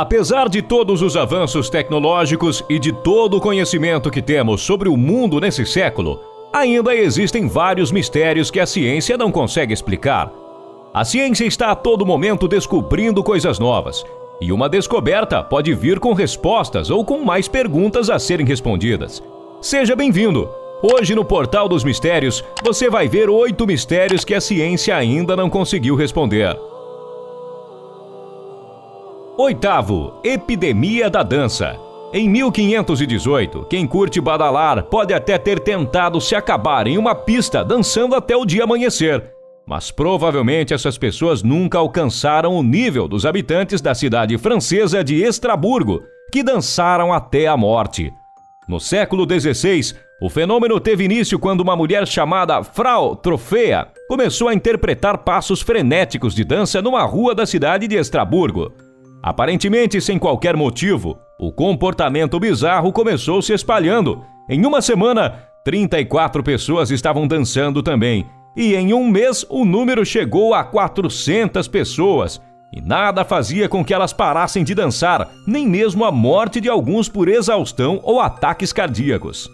Apesar de todos os avanços tecnológicos e de todo o conhecimento que temos sobre o mundo nesse século, ainda existem vários mistérios que a ciência não consegue explicar. A ciência está a todo momento descobrindo coisas novas, e uma descoberta pode vir com respostas ou com mais perguntas a serem respondidas. Seja bem-vindo! Hoje no Portal dos Mistérios, você vai ver 8 mistérios que a ciência ainda não conseguiu responder. Oitavo, epidemia da dança. Em 1518, quem curte badalar pode até ter tentado se acabar em uma pista dançando até o dia amanhecer. Mas provavelmente essas pessoas nunca alcançaram o nível dos habitantes da cidade francesa de Estraburgo, que dançaram até a morte. No século XVI, o fenômeno teve início quando uma mulher chamada Frau Trofea começou a interpretar passos frenéticos de dança numa rua da cidade de Estraburgo. Aparentemente sem qualquer motivo, o comportamento bizarro começou se espalhando. Em uma semana, 34 pessoas estavam dançando também. E em um mês, o número chegou a 400 pessoas. E nada fazia com que elas parassem de dançar, nem mesmo a morte de alguns por exaustão ou ataques cardíacos.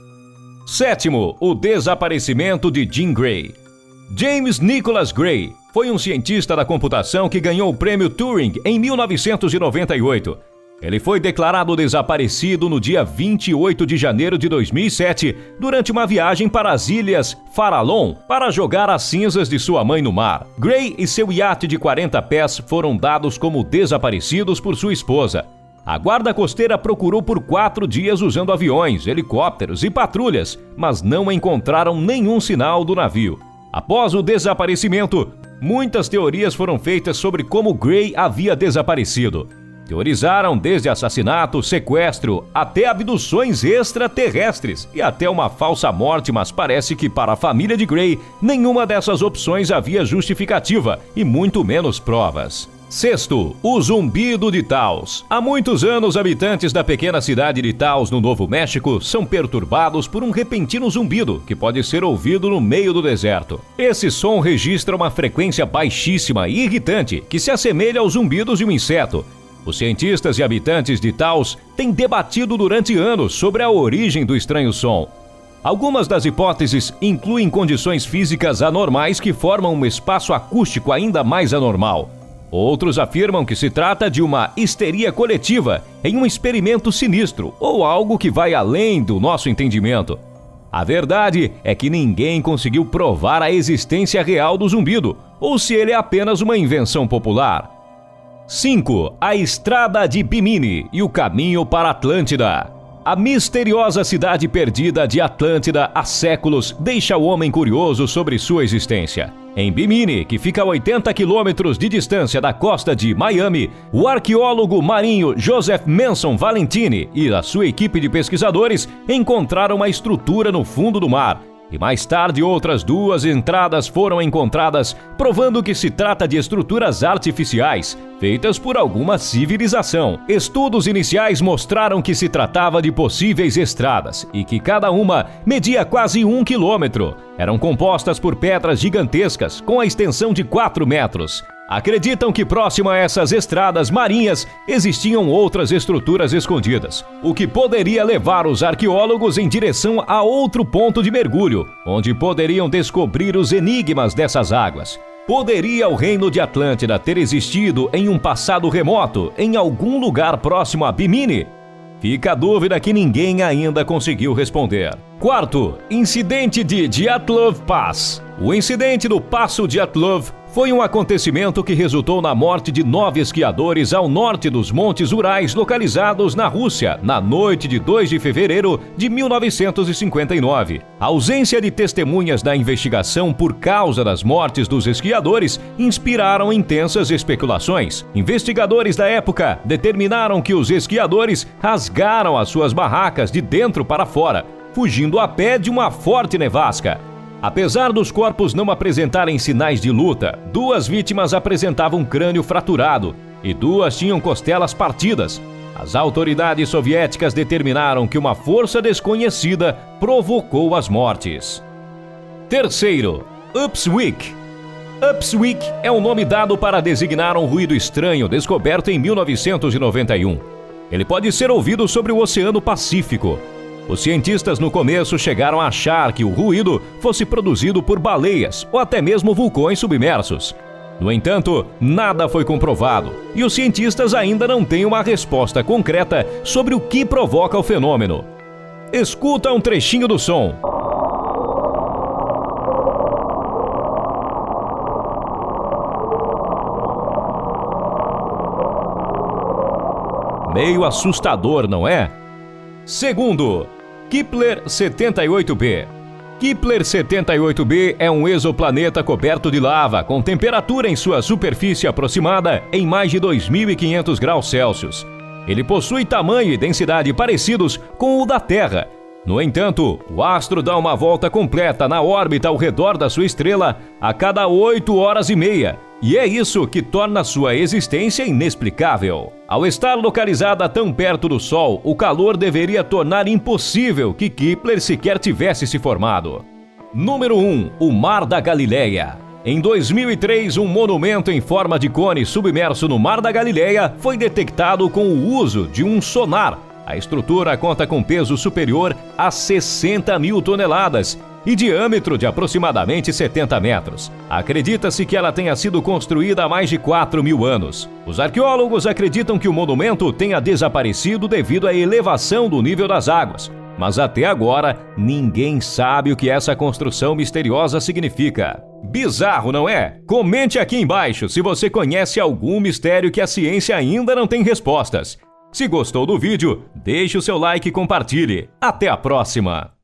Sétimo, o desaparecimento de Jean Grey. James Nicholas Gray foi um cientista da computação que ganhou o prêmio Turing em 1998. Ele foi declarado desaparecido no dia 28 de janeiro de 2007, durante uma viagem para as Ilhas Farallon para jogar as cinzas de sua mãe no mar. Gray e seu iate de 40 pés foram dados como desaparecidos por sua esposa. A guarda costeira procurou por 4 dias usando aviões, helicópteros e patrulhas, mas não encontraram nenhum sinal do navio. Após o desaparecimento, muitas teorias foram feitas sobre como Gray havia desaparecido. Teorizaram desde assassinato, sequestro, até abduções extraterrestres e até uma falsa morte, mas parece que para a família de Gray, nenhuma dessas opções havia justificativa e muito menos provas. Sexto, o zumbido de Taos. Há muitos anos, habitantes da pequena cidade de Taos, no Novo México, são perturbados por um repentino zumbido que pode ser ouvido no meio do deserto. Esse som registra uma frequência baixíssima e irritante que se assemelha aos zumbidos de um inseto. Os cientistas e habitantes de Taos têm debatido durante anos sobre a origem do estranho som. Algumas das hipóteses incluem condições físicas anormais que formam um espaço acústico ainda mais anormal. Outros afirmam que se trata de uma histeria coletiva em um experimento sinistro ou algo que vai além do nosso entendimento. A verdade é que ninguém conseguiu provar a existência real do zumbido ou se ele é apenas uma invenção popular. 5. A Estrada de Bimini e o caminho para Atlântida. A misteriosa cidade perdida de Atlântida há séculos deixa o homem curioso sobre sua existência. Em Bimini, que fica a 80 quilômetros de distância da costa de Miami, o arqueólogo marinho Joseph Manson Valentini e a sua equipe de pesquisadores encontraram uma estrutura no fundo do mar. E mais tarde outras 2 entradas foram encontradas, provando que se trata de estruturas artificiais, feitas por alguma civilização. Estudos iniciais mostraram que se tratava de possíveis estradas e que cada uma media quase 1 quilômetro. Eram compostas por pedras gigantescas com a extensão de 4 metros. Acreditam que próximo a essas estradas marinhas existiam outras estruturas escondidas, o que poderia levar os arqueólogos em direção a outro ponto de mergulho, onde poderiam descobrir os enigmas dessas águas. Poderia o reino de Atlântida ter existido em um passado remoto, em algum lugar próximo a Bimini? Fica a dúvida que ninguém ainda conseguiu responder. Quarto, incidente de Dyatlov Pass. O incidente do Passo Dyatlov foi um acontecimento que resultou na morte de 9 esquiadores ao norte dos Montes Urais, localizados na Rússia, na noite de 2 de fevereiro de 1959. A ausência de testemunhas da investigação por causa das mortes dos esquiadores inspiraram intensas especulações. Investigadores da época determinaram que os esquiadores rasgaram as suas barracas de dentro para fora, fugindo a pé de uma forte nevasca. Apesar dos corpos não apresentarem sinais de luta, 2 vítimas apresentavam crânio fraturado e 2 tinham costelas partidas. As autoridades soviéticas determinaram que uma força desconhecida provocou as mortes. Terceiro, Upswik. Upswik é o nome dado para designar um ruído estranho descoberto em 1991. Ele pode ser ouvido sobre o Oceano Pacífico. Os cientistas no começo chegaram a achar que o ruído fosse produzido por baleias ou até mesmo vulcões submersos. No entanto, nada foi comprovado e os cientistas ainda não têm uma resposta concreta sobre o que provoca o fenômeno. Escuta um trechinho do som. Meio assustador, não é? Segundo, Kepler 78b. Kepler 78b é um exoplaneta coberto de lava com temperatura em sua superfície aproximada em mais de 2.500 graus Celsius. Ele possui tamanho e densidade parecidos com o da Terra. No entanto, o astro dá uma volta completa na órbita ao redor da sua estrela a cada 8 horas e meia. E é isso que torna sua existência inexplicável. Ao estar localizada tão perto do Sol, o calor deveria tornar impossível que Kepler sequer tivesse se formado. Número 1. O Mar da Galileia. Em 2003, um monumento em forma de cone submerso no Mar da Galileia foi detectado com o uso de um sonar. A estrutura conta com peso superior a 60 mil toneladas e diâmetro de aproximadamente 70 metros. Acredita-se que ela tenha sido construída há mais de 4.000 anos. Os arqueólogos acreditam que o monumento tenha desaparecido devido à elevação do nível das águas. Mas até agora, ninguém sabe o que essa construção misteriosa significa. Bizarro, não é? Comente aqui embaixo se você conhece algum mistério que a ciência ainda não tem respostas. Se gostou do vídeo, deixe o seu like e compartilhe. Até a próxima!